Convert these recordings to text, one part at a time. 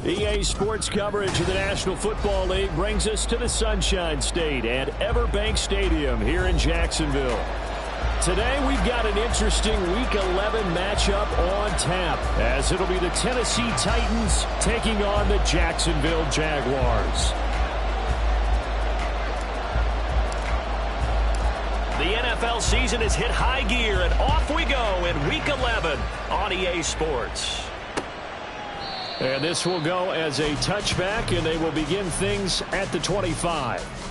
EA Sports coverage of the National Football League brings us to the Sunshine State at Everbank Stadium here in Jacksonville. Today we've got an interesting Week 11 matchup on tap, as it'll be the Tennessee Titans taking on the Jacksonville Jaguars. The NFL season has hit high gear, and off we go in Week 11 on EA Sports. And this will go as a touchback, and they will begin things at the 25.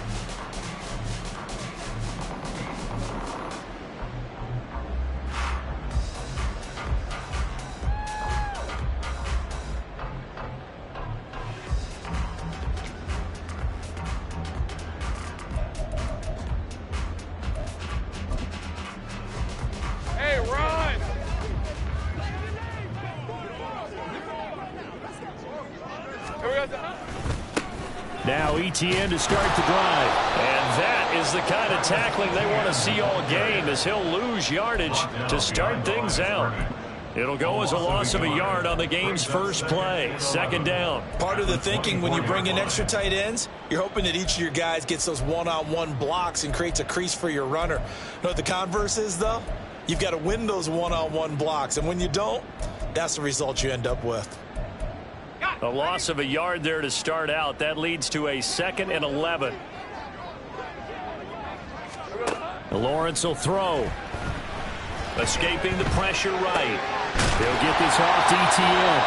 Now ETN to start the drive. And that is the kind of tackling they want to see all game, as he'll lose yardage to start things out. It'll go as a loss of a yard on the game's first play. Second down. Part of the thinking when you bring in extra tight ends, you're hoping that each of your guys gets those one-on-one blocks and creates a crease for your runner. You know what the converse is, though? You've got to win those one-on-one blocks. And when you don't, that's the result you end up with. A loss of a yard there to start out. That leads to a 2nd and 11. Lawrence will throw. Escaping the pressure right. They'll get this off to ETN.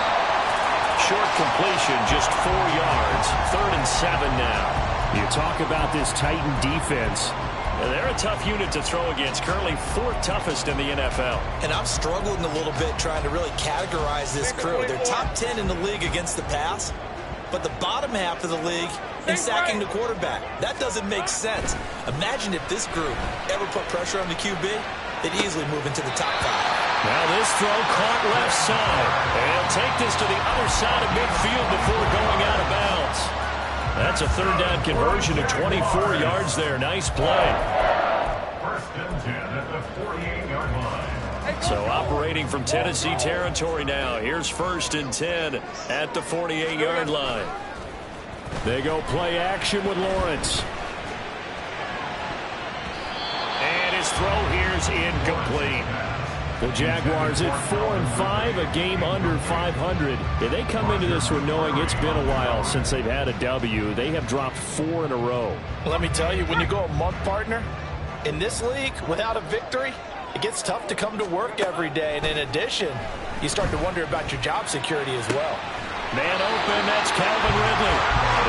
Short completion, just 4 yards. 3rd and 7 now. You talk about this Titan defense. They're a tough unit to throw against, currently 4th toughest in the NFL. And I'm struggling a little bit trying to really categorize this crew. They're top 10 in the league against the pass, but the bottom half of the league in sacking the quarterback. That doesn't make sense. Imagine if this group ever put pressure on the QB, they'd easily move into the top 5. Now this throw caught left side. And he'll take this to the other side of midfield before going out of bounds. That's a 3rd down conversion of 24 yards there. Nice play. 1st and 10 at the 48-yard line. So operating from Tennessee territory now. Here's 1st and 10 at the 48-yard line. They go play action with Lawrence. And his throw here's incomplete. The Jaguars at 4-5, a game under 500. They come into this one knowing it's been a while since they've had a W. They have dropped 4 in a row. Let me tell you, when you go a month, partner, in this league, without a victory, it gets tough to come to work every day. And in addition, you start to wonder about your job security as well. Man open, that's Calvin Ridley.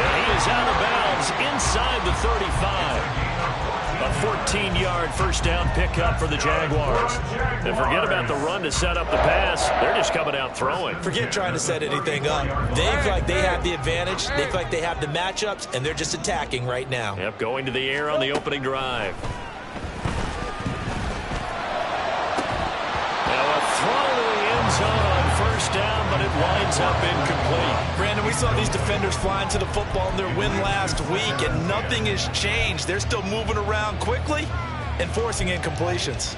And he is out of bounds inside the 35. A 14-yard first down pickup for the Jaguars. And forget about the run to set up the pass. They're just coming out throwing. Forget trying to set anything up. They feel like they have the advantage. They feel like they have the matchups, and they're just attacking right now. Yep, going to the air on the opening drive. Now a throw to the end zone on first down, but it winds up incomplete. Brandon, we saw these defenders flying to the football in their win last week, and nothing has changed. They're still moving around quickly and forcing incompletions.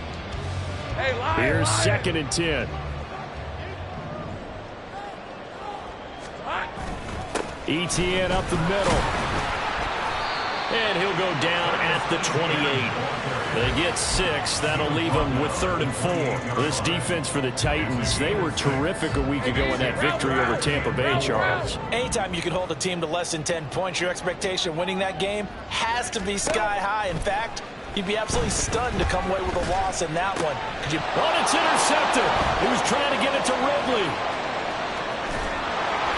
Here's 2nd and 10. ETN up the middle. And he'll go down at the 28. They get 6. That'll leave them with 3rd and 4. This defense for the Titans, they were terrific a week ago in that victory over Tampa Bay, Charles. Anytime you can hold a team to less than 10 points, your expectation of winning that game has to be sky high. In fact, you'd be absolutely stunned to come away with a loss in that one. It's intercepted. He was trying to get it to Ridley.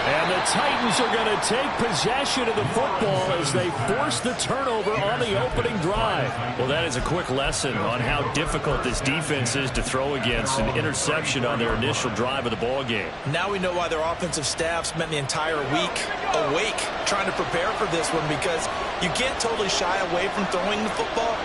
And the Titans are going to take possession of the football as they force the turnover on the opening drive. Well, that is a quick lesson on how difficult this defense is to throw against. An interception on their initial drive of the ball game. Now we know why their offensive staff spent the entire week awake trying to prepare for this one, because you can't totally shy away from throwing the football.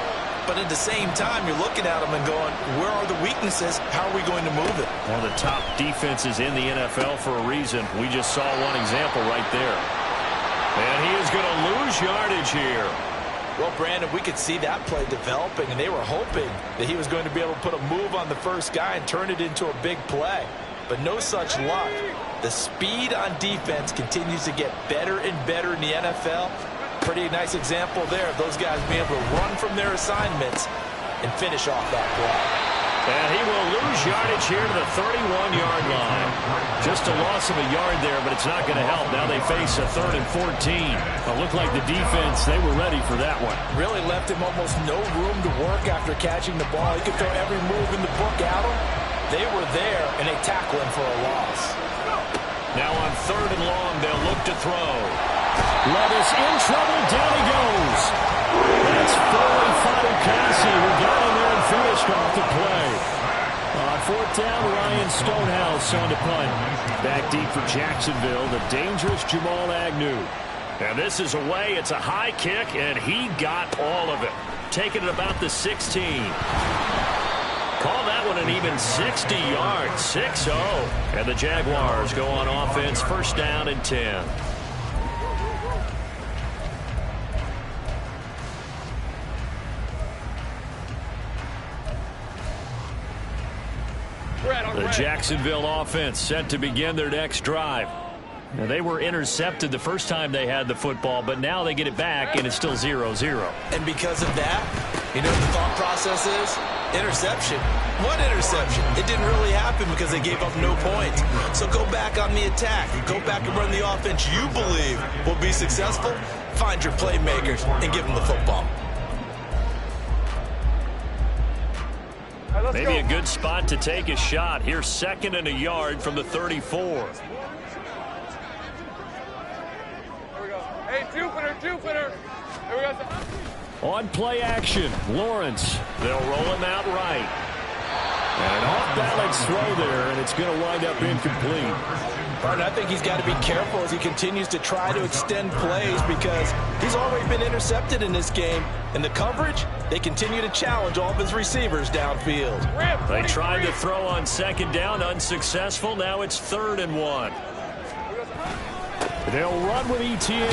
But at the same time, you're looking at them and going, where are the weaknesses? How are we going to move it? One of the top defenses in the NFL for a reason. We just saw one example right there. And he is going to lose yardage here. Well, Brandon, we could see that play developing, and they were hoping that he was going to be able to put a move on the first guy and turn it into a big play. but no such luck. The speed on defense continues to get better and better in the NFL. Pretty nice example there of those guys being able to run from their assignments and finish off that play. And he will lose yardage here to the 31-yard line. Just a loss of a yard there, but it's not going to help. Now they face a 3rd and 14. It looked like the defense, they were ready for that one. Really left him almost no room to work after catching the ball. He could throw every move in the book at him. They were there, and they tackle him for a loss. Now on 3rd and long, they'll look to throw. Levis in trouble. Down he goes. That's Foley Fatukasi who got in there and finished off the play. On 4th down, Ryan Stonehouse on the punt. Back deep for Jacksonville, the dangerous Jamal Agnew. And this is away. It's a high kick, and he got all of it. Taking it about the 16. Call that one an even 60 yards, 6-0. And the Jaguars go on offense, 1st down and 10. The Jacksonville offense set to begin their next drive. Now, they were intercepted the first time they had the football, but now they get it back, and it's still 0-0. And because of that, you know what the thought process is? Interception. What interception? It didn't really happen because they gave up no points. So go back on the attack. Go back and run the offense you believe will be successful. Find your playmakers and give them the football. Maybe a good spot to take a shot. Here's 2nd and a yard from the 34. Here we go. Hey, two-footer. Here we go. On play action, Lawrence. They'll roll him out right. And an off-balance throw there, and it's going to wind up incomplete. But I think he's got to be careful as he continues to try to extend plays because he's already been intercepted in this game. And the coverage, they continue to challenge all of his receivers downfield. They tried to throw on 2nd down, unsuccessful. Now it's 3rd and 1. They'll run with Etienne.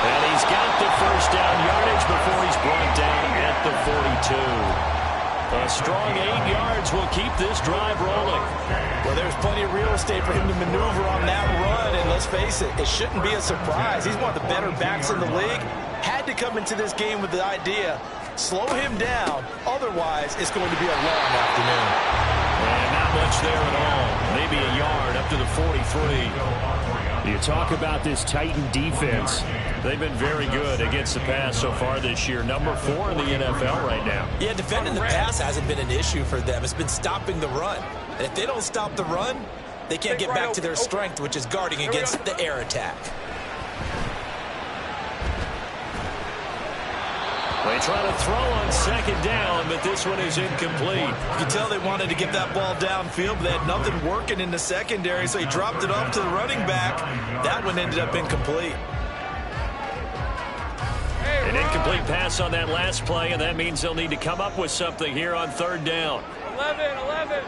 And he's got the 1st down yardage before he's brought down at the 42. A strong 8 yards will keep this drive rolling. Well, there's plenty of real estate for him to maneuver on that run, and let's face it, it shouldn't be a surprise. He's one of the better backs in the league. Had to come into this game with the idea, slow him down, otherwise it's going to be a long afternoon. And not much there at all. Maybe a yard up to the 43. You talk about this Titan defense. They've been very good against the pass so far this year. Number 4 in the NFL right now. Yeah, defending the pass hasn't been an issue for them. It's been stopping the run. And if they don't stop the run, they can't get back to their strength, which is guarding against the air attack. They try to throw on 2nd down, but this one is incomplete. You can tell they wanted to get that ball downfield, but they had nothing working in the secondary, so he dropped it off to the running back. That one ended up incomplete. An incomplete pass on that last play, and that means they'll need to come up with something here on 3rd down. 11.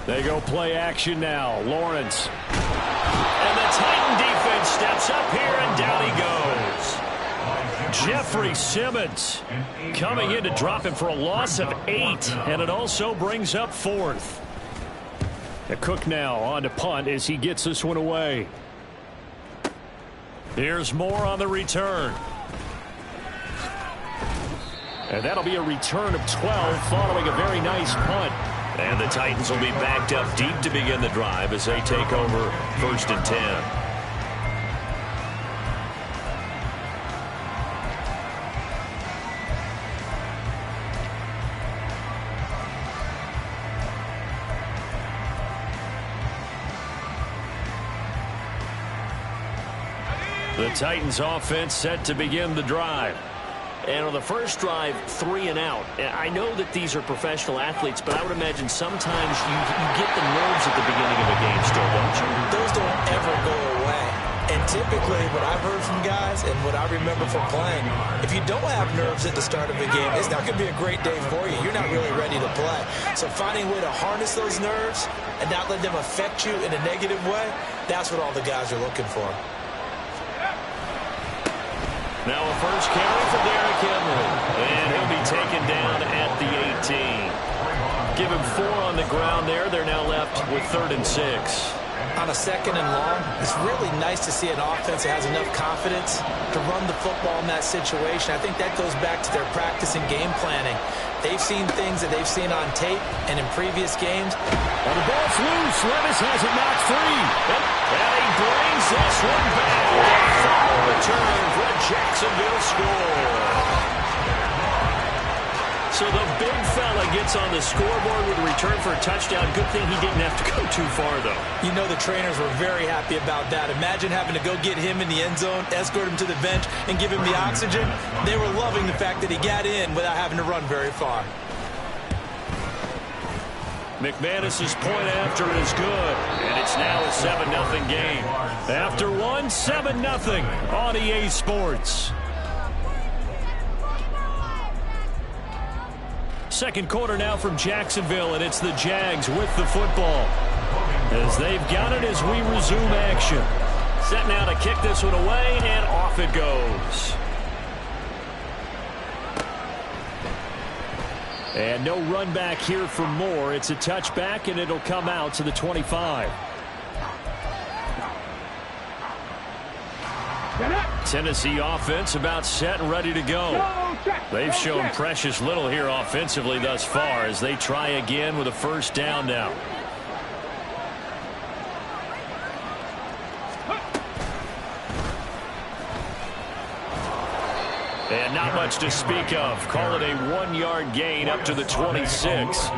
They go play action now. Lawrence. And the Titan defense steps up here, and down he goes. Jeffrey Simmons coming in to drop him for a loss of 8, and it also brings up 4th. Cook now on to punt as he gets this one away. Here's Moore on the return. And that'll be a return of 12 following a very nice punt. And the Titans will be backed up deep to begin the drive as they take over 1st and 10. The Titans offense set to begin the drive. And on the first drive, 3 and out. I know that these are professional athletes, but I would imagine sometimes you get the nerves at the beginning of a game still, don't you? Those don't ever go away. And typically, what I've heard from guys and what I remember from playing, if you don't have nerves at the start of a game, it's not going to be a great day for you. You're not really ready to play. So finding a way to harness those nerves and not let them affect you in a negative way, that's what all the guys are looking for. Now a first carry for Derrick Henry. And he'll be taken down at the 18. give him 4 on the ground there. They're now left with 3rd and 6. On a 2nd and long, it's really nice to see an offense that has enough confidence to run the football in that situation. I think that goes back to their practice and game planning. They've seen things that they've seen on tape and in previous games. And the ball's loose. Levis has it knocked free. And he brings this one back. A foul return for a Jacksonville score. So the big fella gets on the scoreboard with a return for a touchdown. Good thing he didn't have to go too far, though. You know the trainers were very happy about that. Imagine having to go get him in the end zone, escort him to the bench, and give him the oxygen. They were loving the fact that he got in without having to run very far. McManus's point after is good, and it's now a 7-0 game. After one, 7-0 on EA Sports. Second quarter now from Jacksonville, and it's the Jags with the football. As they've got it as we resume action. Set now to kick this one away, and off it goes. And no run back here for Moore. It's a touchback, and it'll come out to the 25. Tennessee offense about set and ready to go. They've shown precious little here offensively thus far as they try again with a first down now. And not much to speak of. Call it a 1-yard gain up to the 26.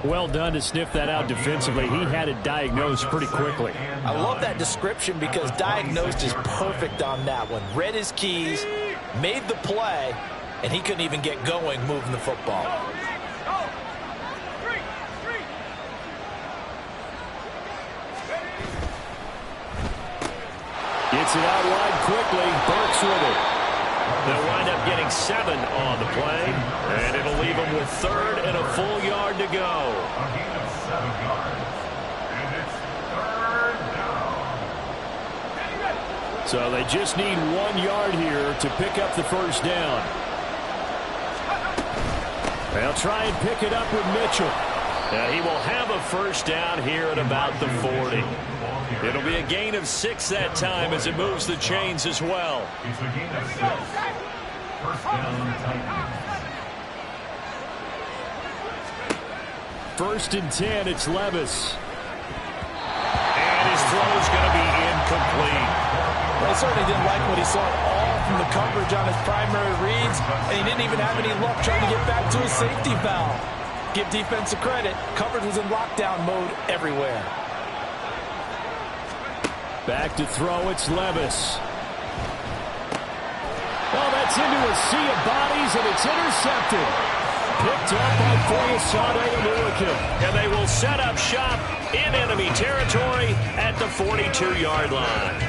Well done to sniff that out defensively. He had it diagnosed pretty quickly. I love that description because diagnosed is perfect on that one. Read his keys, made the play, and he couldn't even get going moving the football. Gets it out wide quickly. Burks with it. They'll wind up getting 7 on the play, and it'll leave them with 3rd and a full yard to go. A gain of 7 yards, and it's 3rd down. So they just need 1 yard here to pick up the first down. They'll try and pick it up with Mitchell. He will have a first down here at about the 40. It'll be a gain of 6 that time as it moves the chains as well. It's a gain of 6. First down, Titans. 1st and 10, it's Levis. And his throw's going to be incomplete. Well, he certainly didn't like what he saw all from the coverage on his primary reads, and he didn't even have any luck trying to get back to his safety valve. Give defensive credit. Coverage was in lockdown mode everywhere. Back to throw, it's Levis. Oh, that's into a sea of bodies, and it's intercepted. Picked up by Foyesade American. And they will set up shop in enemy territory at the 42-yard line.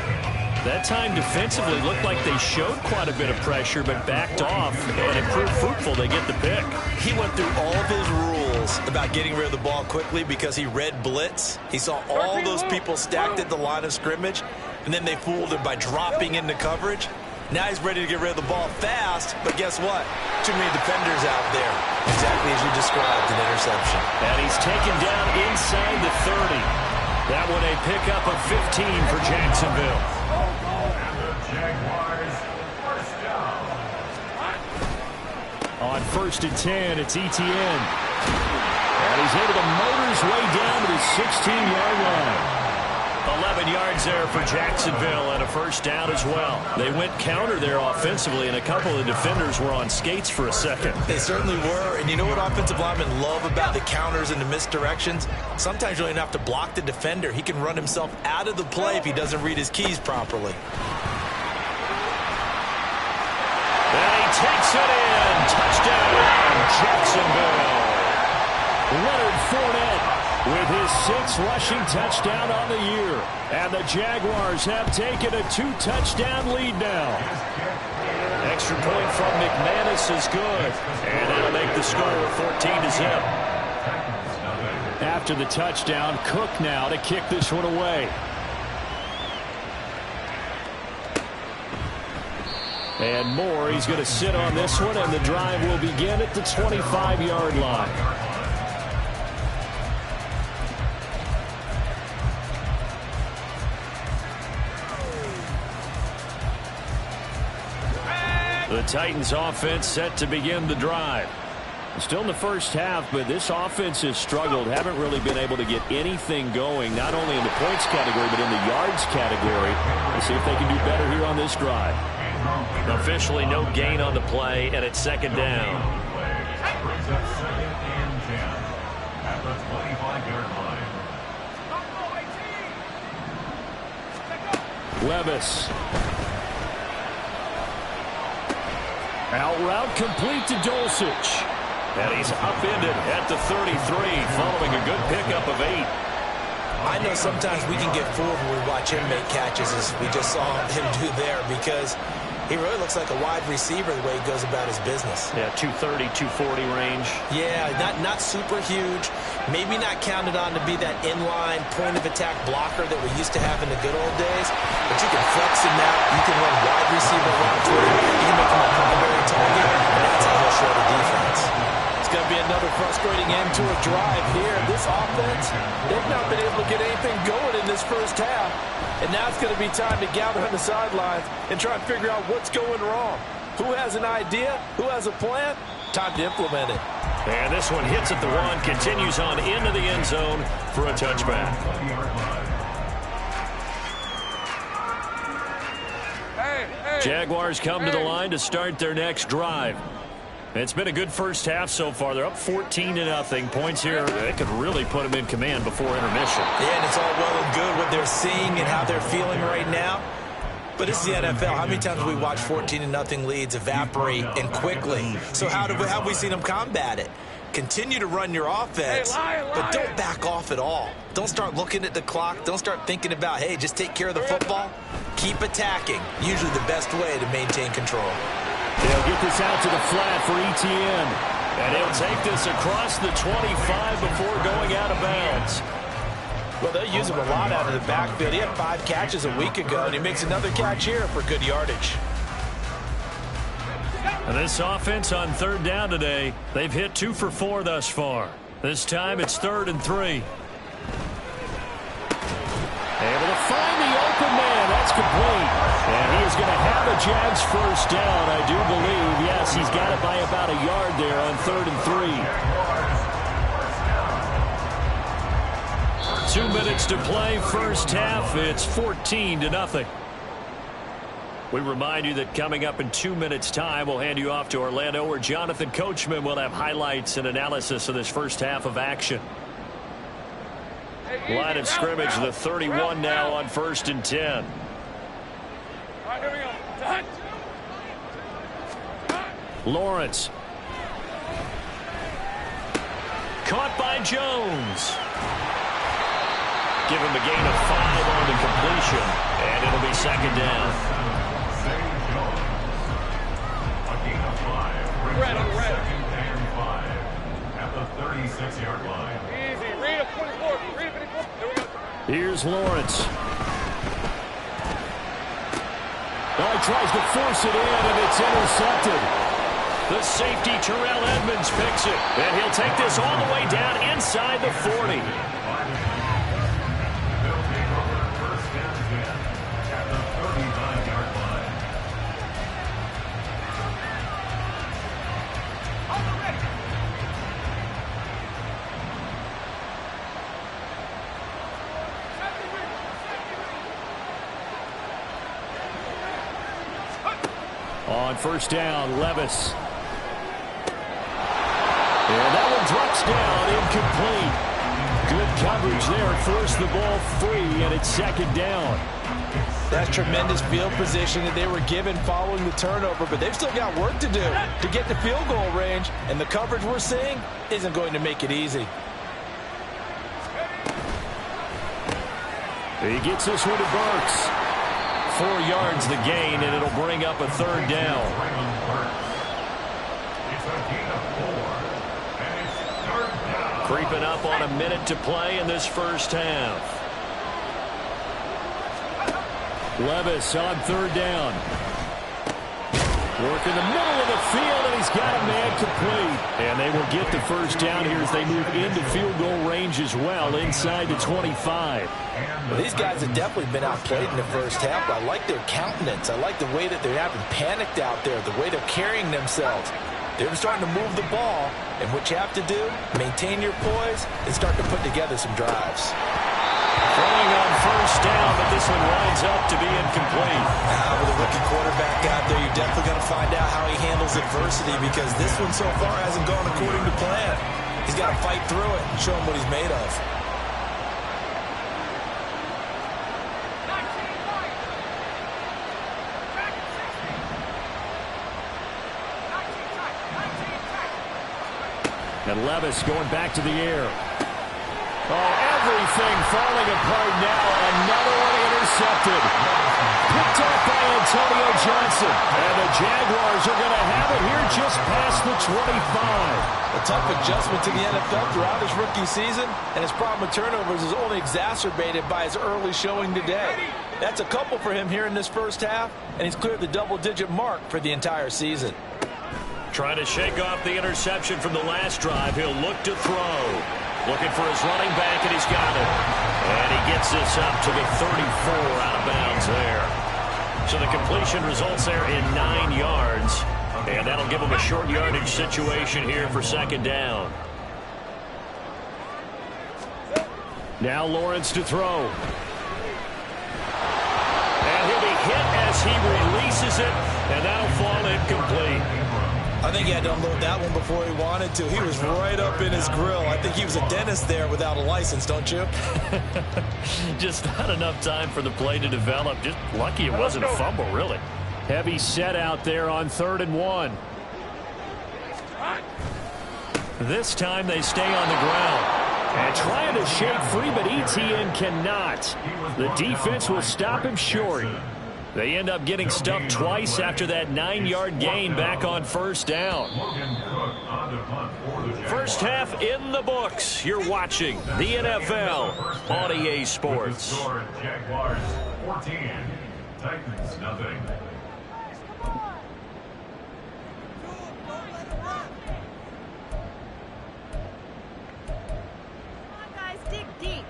That time defensively looked like they showed quite a bit of pressure, but backed off, and it proved fruitful. They get the pick. He went through all of his rules about getting rid of the ball quickly because he read blitz. He saw all those people stacked at the line of scrimmage, and then they fooled him by dropping into coverage. Now he's ready to get rid of the ball fast, but guess what? Too many defenders out there. Exactly as you described, an interception. And he's taken down inside the 30. That one a pickup of 15 for Jacksonville. And the Jaguars, first down. On 1st and 10, it's Etienne. And he's able to motor his way down to the 16-yard line. 11 yards there for Jacksonville and a first down as well. They went counter there offensively, and a couple of defenders were on skates for a second. They certainly were, and you know what offensive linemen love about the counters and the misdirections? Sometimes you don't even have to block the defender. He can run himself out of the play if he doesn't read his keys properly. And he takes it in. Touchdown, Jacksonville. Leonard Fournette with his 6th rushing touchdown on the year. And the Jaguars have taken a 2-touchdown lead now. Extra point from McManus is good. And that'll make the score 14-0. After the touchdown, Cook now to kick this one away. And Moore, he's going to sit on this one, and the drive will begin at the 25-yard line. The Titans offense set to begin the drive. Still in the first half, but this offense has struggled. Haven't really been able to get anything going, not only in the points category, but in the yards category. Let's see if they can do better here on this drive. Officially no gain on the play, and it's second down. Brings up 2nd and 10 at the 25-yard line. Levis. Out route complete to Dulcich. And he's upended at the 33 following a good pickup of 8. I know sometimes we can get fooled when we watch him make catches, as we just saw him do there, because he really looks like a wide receiver the way he goes about his business. Yeah, 230, 240 range. Yeah, not super huge. Maybe not counted on to be that inline point-of-attack blocker that we used to have in the good old days. But you can flex him out. You can run wide receiver routes with him. You can make him a primary target, and that's how he'll show the defense. It's going to be another frustrating end to a drive here. This offense, they've not been able to get anything going in this first half. And now it's going to be time to gather on the sidelines and try and figure out what's going wrong. Who has an idea? Who has a plan? Time to implement it. And this one hits at the 1, continues on into the end zone for a touchback. Jaguars come to the line to start their next drive. It's been a good first half so far. They're up 14-0. Points here, it could really put them in command before intermission. Yeah, and it's all well and good what they're seeing and how they're feeling right now. But this is the NFL. How many times have we watched 14-0 leads evaporate and quickly? So how have we seen them combat it? Continue to run your offense, but don't back off at all. Don't start looking at the clock. Don't start thinking about, hey, just take care of the football. Keep attacking. Usually the best way to maintain control. They'll get this out to the flat for Etienne. And he'll take this across the 25 before going out of bounds. Well, they'll use him a lot out of the backfield. He had 5 catches a week ago, and he makes another catch here for good yardage. And this offense on 3rd down today, they've hit 2 for 4 thus far. This time it's 3rd and 3. Able to find the open man. That's complete. And he is going to have a Jags first down, I do believe. Yes, he's got it by about a yard there on 3rd and 3. 2 minutes to play, first half. It's 14-0. We remind you that coming up in 2 minutes' time, we'll hand you off to Orlando, where Jonathan Coachman will have highlights and analysis of this first half of action. Line of scrimmage, the 31 now on 1st and 10. All right, here we go. Done. Lawrence. Caught by Jones. Give him a gain of 5 on the completion, and it'll be 2nd down. Red on red. 2nd and 5 at the 36-yard line. Easy. Read up 24. Read up 24. There we go. Here's Lawrence. Oh, he tries to force it in, and it's intercepted. The safety, Terrell Edmonds, picks it. And he'll take this all the way down inside the 40. They'll take over 1st and 10 at the 35-yard line. On 1st down, Levis. And that one drops down, incomplete. Good coverage there, forced the ball free, and it's 2nd down. That's tremendous field position that they were given following the turnover, but they've still got work to do to get the field goal range, and the coverage we're seeing isn't going to make it easy. He gets this one to Burks. 4 yards the gain, and it'll bring up a 3rd down. It's a gain of 4, and it's 3rd down. Creeping up on a minute to play in this first half. Levis on 3rd down. Work in the middle of the field, and he's got a man complete. And they will get the first down here as they move into field goal range as well, inside the 25. Well, these guys have definitely been outplayed in the first half, but I like their countenance. I like the way that they're having panicked out there, the way they're carrying themselves. They're starting to move the ball, and what you have to do, maintain your poise and start to put together some drives. Throwing on first down, but this one winds up to be incomplete. With a rookie quarterback out there, you're definitely going to find out how he handles adversity, because this one so far hasn't gone according to plan. He's got to fight through it and show him what he's made of. And Levis going back to the air. Oh, everything falling apart now. Another one intercepted. Picked up by Antonio Johnson. And the Jaguars are going to have it here just past the 25. A tough adjustment to the NFL throughout his rookie season, and his problem with turnovers is only exacerbated by his early showing today. That's a couple for him here in this first half, and he's cleared the double-digit mark for the entire season. Trying to shake off the interception from the last drive. He'll look to throw. Looking for his running back, and he's got it. And he gets this up to the 34 out of bounds there. So the completion results there in 9 yards. And that'll give him a short yardage situation here for second down. Now Lawrence to throw. And he'll be hit as he releases it, and that'll fall incomplete. I think he had to unload that one before he wanted to. He was right up in his grill. I think he was a dentist there without a license, don't you? Just not enough time for the play to develop. Just lucky it wasn't a fumble, really. Heavy set out there on 3rd and 1. This time they stay on the ground. And trying to shake free, but Etienne cannot. The defense will stop him short. They end up getting stuffed twice after that 9-yard gain back on first down. First half in the books. You're watching the NFL on EA Sports. Jaguars 14, Titans nothing. Dig deep.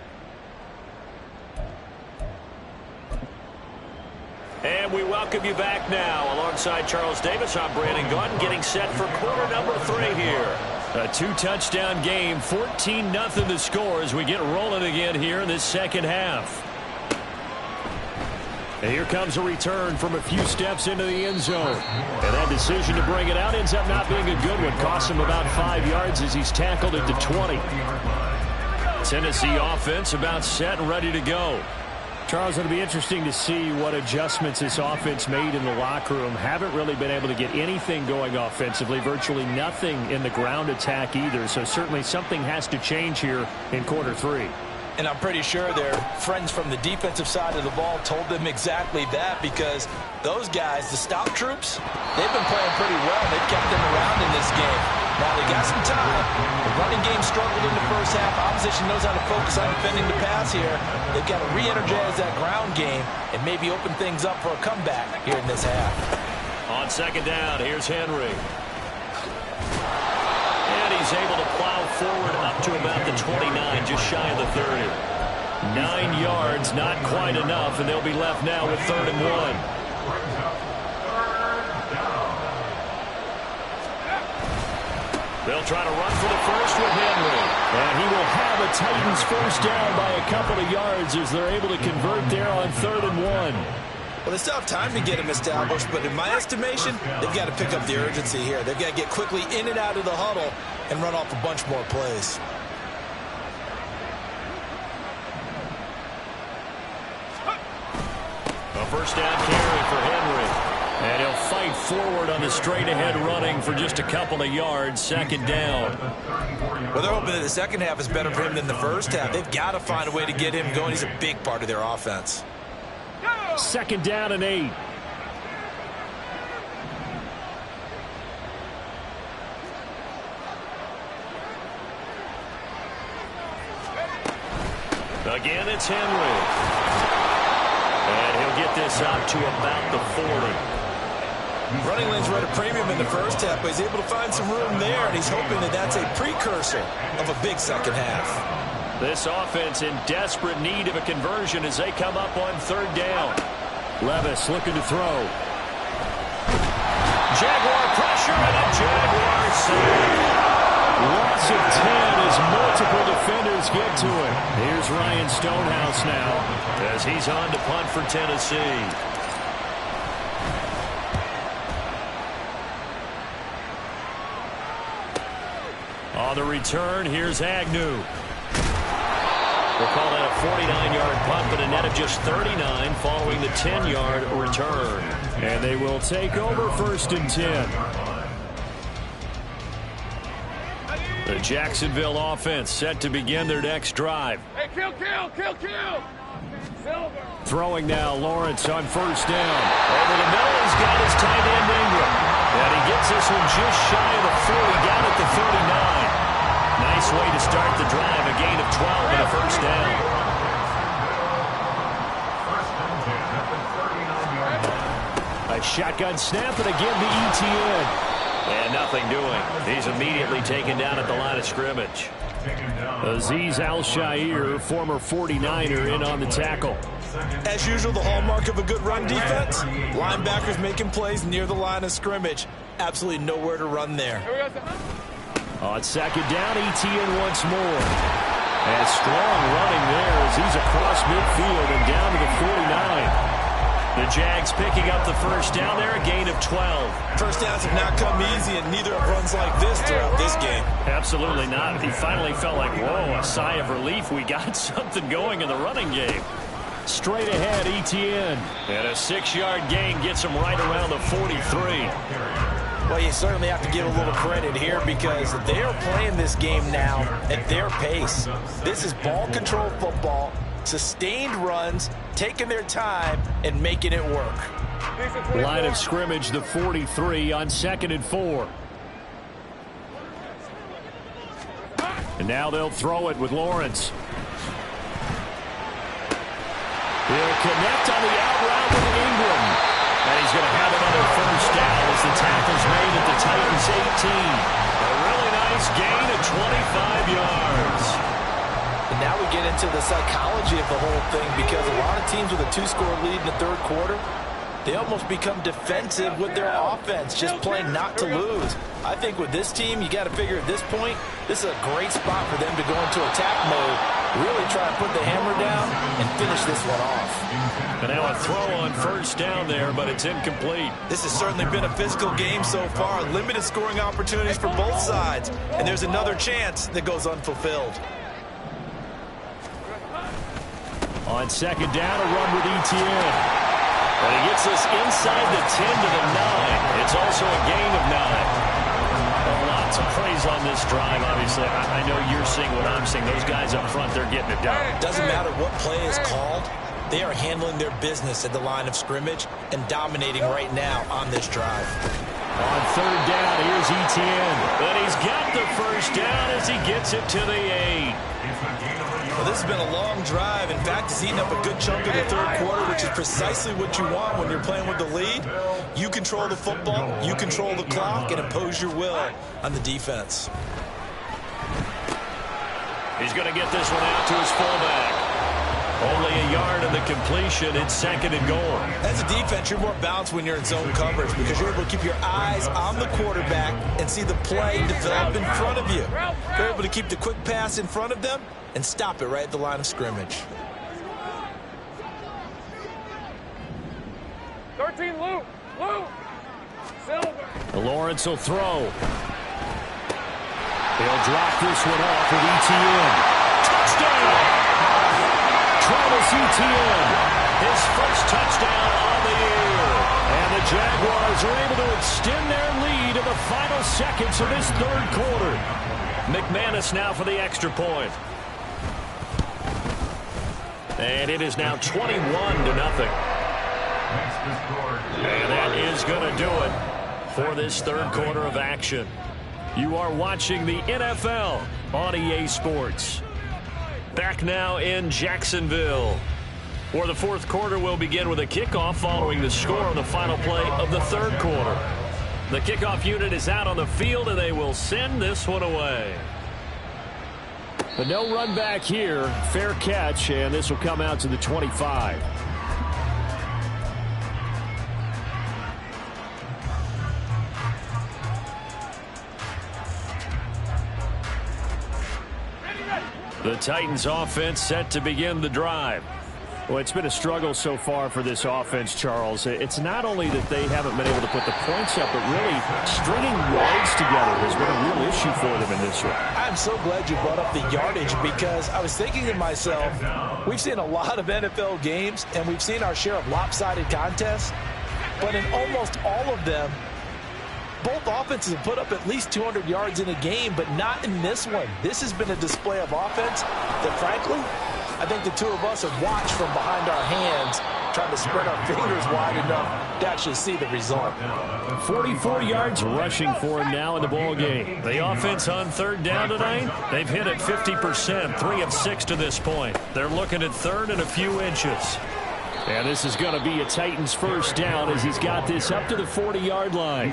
And we welcome you back now. Alongside Charles Davis, I'm Brandon Gunn, getting set for quarter number 3 here. A 2-touchdown game, 14-0 the score as we get rolling again here in this second half. And here comes a return from a few steps into the end zone. And that decision to bring it out ends up not being a good one. Costs him about 5 yards as he's tackled at the 20. Tennessee offense about set and ready to go. Charles, it'll be interesting to see what adjustments this offense made in the locker room. Haven't really been able to get anything going offensively, virtually nothing in the ground attack either. So certainly something has to change here in quarter 3. And I'm pretty sure their friends from the defensive side of the ball told them exactly that, because those guys, the stop troops, they've been playing pretty well. They've kept them around in this game. Now they got some time. The running game struggled in the first half. Opposition knows how to focus on defending the pass here. They've got to re-energize that ground game and maybe open things up for a comeback here in this half. On second down, here's Henry. And he's able to plow forward up to about the 29, just shy of the 30. 9 yards, not quite enough, and they'll be left now with 3rd and 1. They'll try to run for the first with Henry. And he will have a Titans first down by a couple of yards as they're able to convert there on 3rd and 1. Well, they still have time to get him established, but in my estimation, they've got to pick up the urgency here. They've got to get quickly in and out of the huddle and run off a bunch more plays. A first down carry for Henry. And he'll fight forward on the straight-ahead running for just a couple of yards. Second down. Well, they're hoping that the second half is better for him than the first half. They've got to find a way to get him going. He's a big part of their offense. Second down and 8. Again, it's Henry. And he'll get this out to about the 40. Running lanes were at a premium in the first half, but he's able to find some room there, and he's hoping that that's a precursor of a big second half. This offense in desperate need of a conversion as they come up on third down. Levis looking to throw. Jaguar pressure and a Jaguar sack. Loss of 10 as multiple defenders get to it. Here's Ryan Stonehouse now as he's on to punt for Tennessee. On the return, here's Agnew. We'll call that a 49-yard punt, but a net of just 39 following the 10-yard return. And they will take over first and 10. The Jacksonville offense set to begin their next drive. Hey, kill! Silver. Throwing now, Lawrence on first down. Over the middle, he's got his tight end Ingram. And he gets this one just shy of the 40, down at the 39. Nice way to start the drive, a gain of 12 and a first down. A shotgun snap and again to ETN. And nothing doing. He's immediately taken down at the line of scrimmage. Azeez Al-Shaair, former 49er, in on the tackle. As usual, the hallmark of a good run defense. Linebackers making plays near the line of scrimmage. Absolutely nowhere to run there. On second down, ETN once more. And strong running there as he's across midfield and down to the 49. The Jags picking up the first down there, a gain of 12. First downs have not come easy, and neither have runs like this throughout this game. Absolutely not. He finally felt like, whoa, a sigh of relief. We got something going in the running game. Straight ahead, ETN. And a 6-yard gain gets him right around the 43. Well, you certainly have to give a little credit here because they are playing this game now at their pace. This is ball control football, sustained runs, taking their time and making it work. Line of scrimmage, the 43 on 2nd and 4. And now they'll throw it with Lawrence. He'll connect on the out route with Ingram. And he's going to have another first down as the tackle's made at the Titans 18. A really nice gain of 25 yards. And now we get into the psychology of the whole thing because a lot of teams with a 2-score lead in the third quarter, they almost become defensive with their offense, just playing not to lose. I think with this team, you got to figure at this point, this is a great spot for them to go into attack mode, really try and put the hammer down and finish this one off. And now a throw on first down there, but it's incomplete. This has certainly been a physical game so far. Limited scoring opportunities for both sides. And there's another chance that goes unfulfilled. On second down, a run with ETN. And he gets us inside the 10 to the 9. It's also a gain of 9. Lots of praise on this drive, obviously. I know you're seeing what I'm seeing. Those guys up front, they're getting it done. Doesn't matter what play is called. They are handling their business at the line of scrimmage and dominating right now on this drive. On third down, here's ETN. But he's got the first down as he gets it to the 8. Well, this has been a long drive. In fact, it's eaten up a good chunk of the third quarter, which is precisely what you want when you're playing with the lead. You control the football, you control the clock, and impose your will on the defense. He's going to get this one out to his fullback. Only a yard in the completion. It's 2nd and goal. As a defense, you're more balanced when you're in zone coverage because you're able to keep your eyes on the quarterback and see the play develop in front of you. You're able to keep the quick pass in front of them and stop it right at the line of scrimmage. 13, Lou. Silver. Lawrence will throw. He'll drop this one off with ETN. Touchdown! Travis Etienne, his first touchdown on the year. And the Jaguars are able to extend their lead in the final seconds of this third quarter. McManus now for the extra point. And it is now 21-0. And that is going to do it for this third quarter of action. You are watching the NFL on EA Sports. Back now in Jacksonville. For the fourth quarter, we'll begin with a kickoff following the score on the final play of the third quarter. The kickoff unit is out on the field, and they will send this one away. But no run back here. Fair catch, and this will come out to the 25. The Titans offense set to begin the drive. Well, it's been a struggle so far for this offense, Charles. It's not only that they haven't been able to put the points up, but really stringing yards together has been a real issue for them in this one. I'm so glad you brought up the yardage because I was thinking to myself, we've seen a lot of NFL games and we've seen our share of lopsided contests, but in almost all of them, both offenses have put up at least 200 yards in a game, but not in this one. This has been a display of offense that, frankly, I think the two of us have watched from behind our hands, trying to spread our fingers wide enough to actually see the result. 44 yards rushing for him now in the ball game. The offense on third down tonight, they've hit it 50%, 3 of 6 to this point. They're looking at third and a few inches. And this is going to be a Titans first down as he's got this up to the 40-yard line.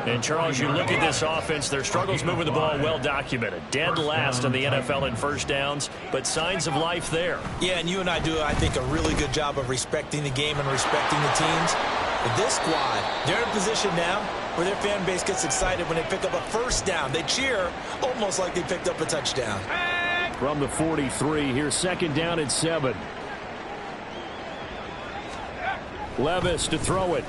And, Charles, you look at this offense, their struggles moving the ball well documented. Dead last in the NFL in first downs, but signs of life there. Yeah, and you and I do, I think, a really good job of respecting the game and respecting the teams. But this squad, they're in a position now where their fan base gets excited when they pick up a first down. They cheer almost like they picked up a touchdown. From the 43, here's second down and 7. Levis to throw it.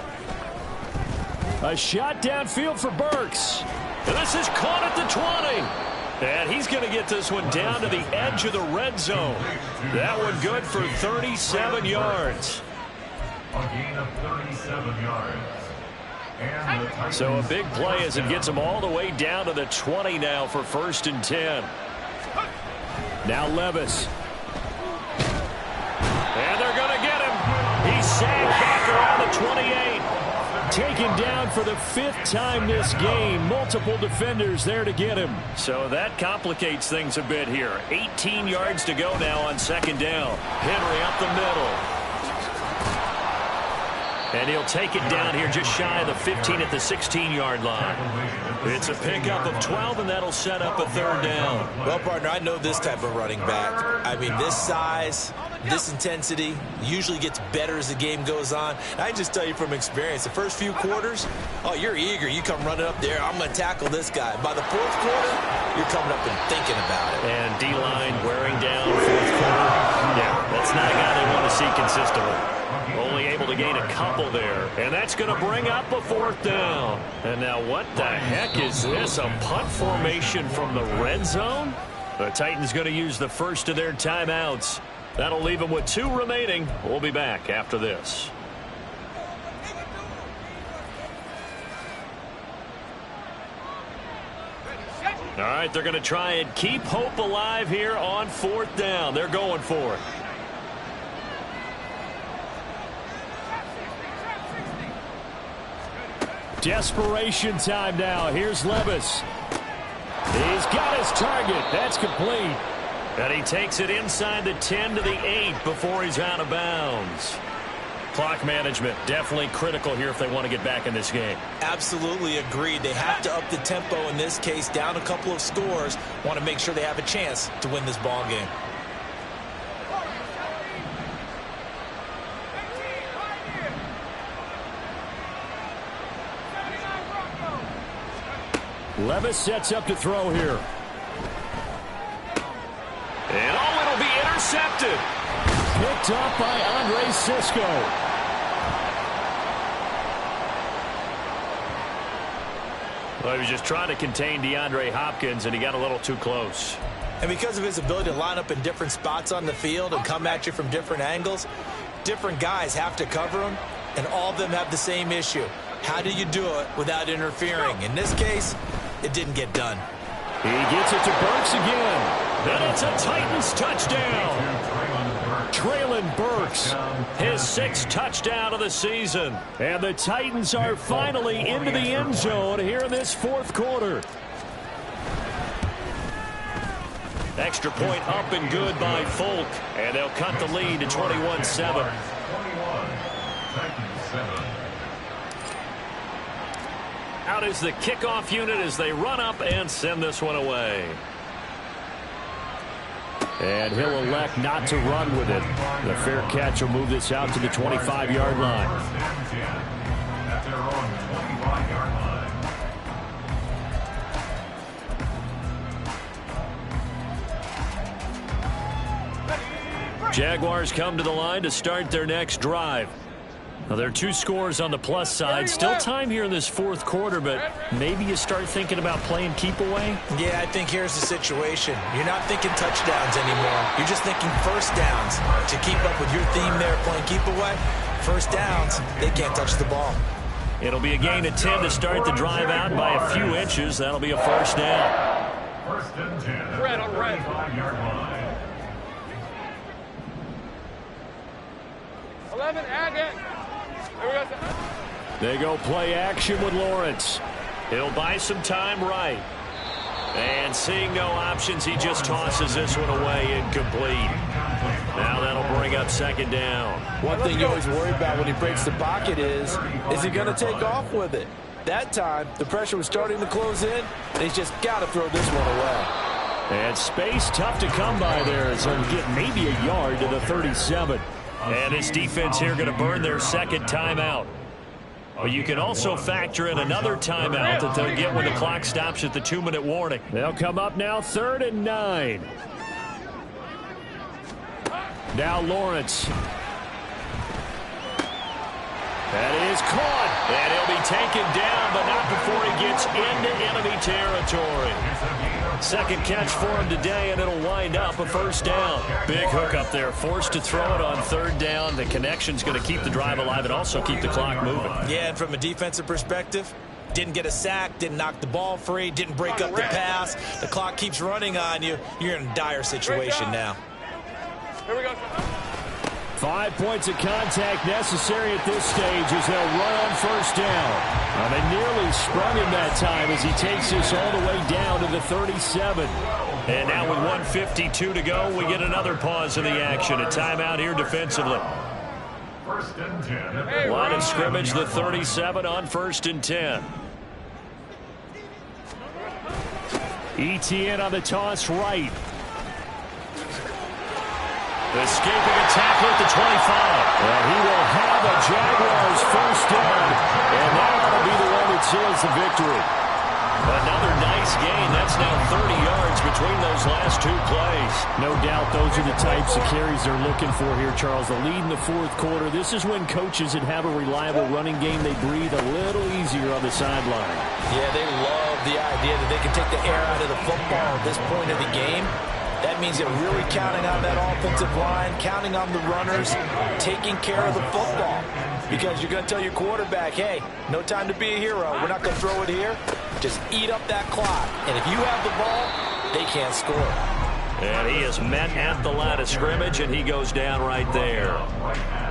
A shot downfield for Burks. And this is caught at the 20. And he's going to get this one down to the edge of the red zone. That one good for 37 yards. A gain of 37 yards. And so a big play as it gets them all the way down to the 20 now for first and 10. Now Levis. And they're going to get him. He's sagged back around the 28. Taken down for the 5th time this game. Multiple defenders there to get him. So that complicates things a bit here. 18 yards to go now on second down. Henry up the middle. And he'll take it down here just shy of the 15 at the 16-yard line. It's a pickup of 12, and that'll set up a third down. Well, partner, I know this type of running back. I mean, this size, this intensity usually gets better as the game goes on. I just tell you from experience, the first few quarters, oh, you're eager. You come running up there. I'm going to tackle this guy. By the fourth quarter, you're coming up and thinking about it. And D-line wearing down fourth quarter. Yeah, that's not a guy they want to see consistently. Only able to gain a couple there. And that's going to bring up a fourth down. And now what the heck is this? A punt formation from the red zone? The Titans going to use the first of their timeouts. That'll leave them with 2 remaining. We'll be back after this. All right, they're going to try and keep hope alive here on fourth down. They're going for it. Desperation time now. Here's Levis. He's got his target. That's complete. And he takes it inside the 10 to the 8 before he's out of bounds. Clock management definitely critical here if they want to get back in this game. Absolutely agreed. They have to up the tempo in this case, down a couple of scores. Want to make sure they have a chance to win this ball game. Levis sets up to throw here. And oh, it'll be intercepted. Picked up by Andre Sisco. Well, he was just trying to contain DeAndre Hopkins, and he got a little too close. And because of his ability to line up in different spots on the field and come at you from different angles, different guys have to cover him, and all of them have the same issue. How do you do it without interfering? In this case, it didn't get done. He gets it to Burks again. And it's a Titans touchdown. Traylon Burks, his 6th touchdown of the season. And the Titans are finally into the end zone here in this fourth quarter. Extra point up and good by Folk. And they'll cut the lead to 21-7. Out is the kickoff unit as they run up and send this one away. And he'll elect not to run with it. The fair catch will move this out to the 25-yard line. At their own 25-yard line. Jaguars come to the line to start their next drive. Now, there are 2 scores on the plus side. Still time here in this fourth quarter, but maybe you start thinking about playing keep away? Yeah, I think here's the situation. You're not thinking touchdowns anymore. You're just thinking first downs. To keep up with your theme there, playing keep away, first downs, they can't touch the ball. It'll be a gain of 10 to start the drive out by a few inches. That'll be a first down. First and 10. Red on red. 25-yard line. 11, again. There we go. They go play action with Lawrence. He'll buy some time right. And seeing no options, he just tosses this one away incomplete. Now that'll bring up second down. One thing you always worry about when he breaks the pocket is he going to take off with it? That time, the pressure was starting to close in, and he's just got to throw this one away. And space tough to come by there as he'll get maybe a yard to the 37. And his defense here going to burn their second timeout. But you can also factor in another timeout that they'll get when the clock stops at the 2-minute warning. They'll come up now 3rd and 9. Now Lawrence. That is caught. And he'll be taken down, but not before he gets into enemy territory. Second catch for him today, and it'll wind up a first down. Big hook up there, forced to throw it on 3rd down. The connection's going to keep the drive alive and also keep the clock moving. Yeah, and from a defensive perspective, didn't get a sack, didn't knock the ball free, didn't break up the pass. The clock keeps running on you. You're in a dire situation now. Here we go. 5 points of contact necessary at this stage as they'll run on first down. Now they nearly sprung him that time as he takes this all the way down to the 37. And now with 1:52 to go, we get another pause in the action. A timeout here defensively. First and 10. Line of scrimmage, the 37 on 1st and 10. ETN on the toss right. Escaping a tackle at the 25. And he will have a Jaguars first down. And that'll be the one that seals the victory. Another nice gain. That's now 30 yards between those last 2 plays. No doubt those are the types of carries they're looking for here, Charles. The lead in the fourth quarter. This is when coaches that have a reliable running game, they breathe a little easier on the sideline. Yeah, they love the idea that they can take the air out of the football at this point of the game. That means they're really counting on that offensive line, counting on the runners, taking care of the football. Because you're going to tell your quarterback, hey, no time to be a hero. We're not going to throw it here. Just eat up that clock. And if you have the ball, they can't score. And he is met at the line of scrimmage, and he goes down right there.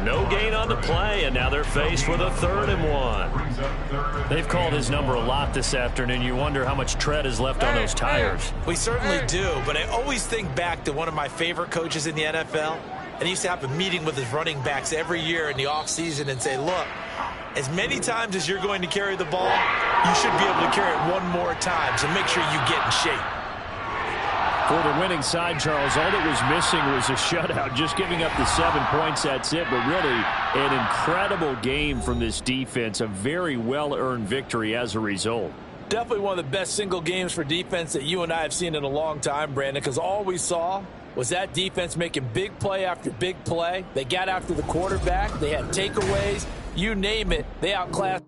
No gain on the play, and now they're faced with a 3rd and 1. They've called his number a lot this afternoon. You wonder how much tread is left on those tires. We certainly do, but I always think back to one of my favorite coaches in the NFL. And he used to have a meeting with his running backs every year in the offseason and say, look, as many times as you're going to carry the ball, you should be able to carry it one more time, so make sure you get in shape. For the winning side, Charles, all that was missing was a shutout. Just giving up the 7 points, that's it. But really, an incredible game from this defense. A very well-earned victory as a result. Definitely one of the best single games for defense that you and I have seen in a long time, Brandon, because all we saw was that defense making big play after big play. They got after the quarterback. They had takeaways. You name it, they outclassed